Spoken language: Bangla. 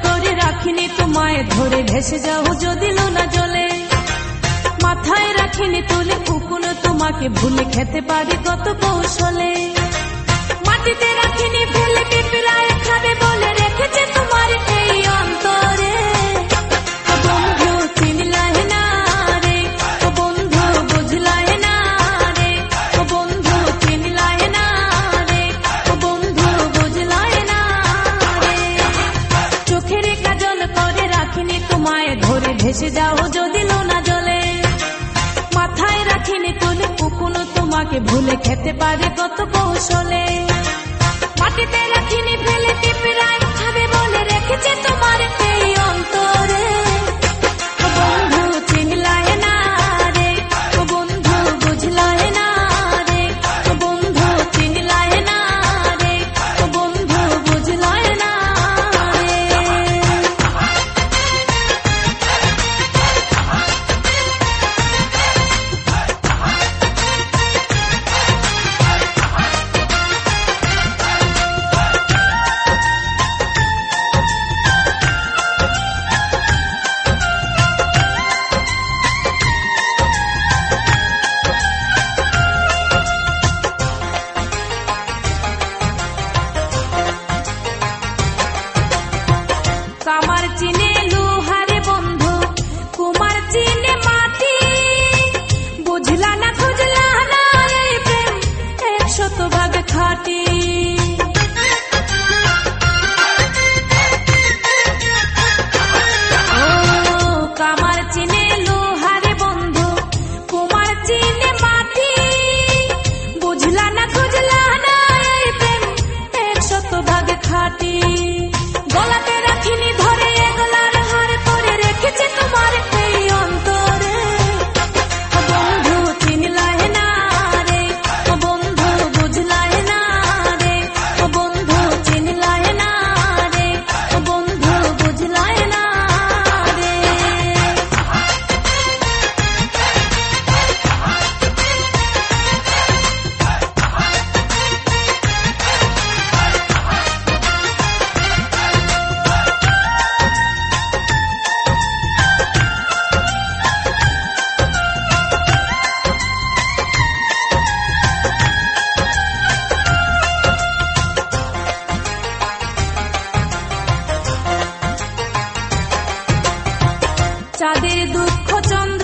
করে রাখিনি তোমায় ধরে ভেসে যাও যদি লোনা জলে মাথায় রাখিনি তুলে কখনো তোমাকে ভুলে খেতে পারি কত কৌশলে মাটিতে রাখিনি ফেলে পিঁপড়ায় খাবে বলে রেখেছে তোমার এই অন্তরে ও বন্ধু চিনলাহে না রে ও বন্ধু বুঝলাহে না রে ও বন্ধু চিনলাহে না রে ও বন্ধু বুঝলাহে না রে চোখের কাজল করে রাখিনি তোমায় ধরে ভেসে যাও যদি লোনা জলে মাথায় রাখিনি তুলে কখনো তোমাকে ভুলে খেতে পারে কত কৌশলে মাটিতে রাখিনি ফেলে পিঁপড়ায় খাবে বলে রেখেছে তোমার এই অন্তরে ও বন্ধু চিনলাহে না রে ও বন্ধু বুঝলাহে না রে ও বন্ধু চিনলাহে না রে ও বন্ধু বুঝলাহে না রে কামার চিনে লোহারে বন্ধু কুমার চিনে মাটি বুঝলা না খুঁজলা না এই প্রেম 100% খাঁটি ও কামার চিনে লোহারে বন্ধু কুমার চিনে মাটি বুঝলা না খুঁজলা না এই প্রেম 100% খাঁটি গলাতে রাখিনি ধরে এগলার হার করে রেখেছে তোমার এই অন্তরে ও বন্ধু চিনলাহে না রে ও বন্ধু বুঝলাহে না রে ও বন্ধু চিনলাহে না রে ও বন্ধু বুঝলাহে না রে চাঁদের দুঃখ চন্দ্র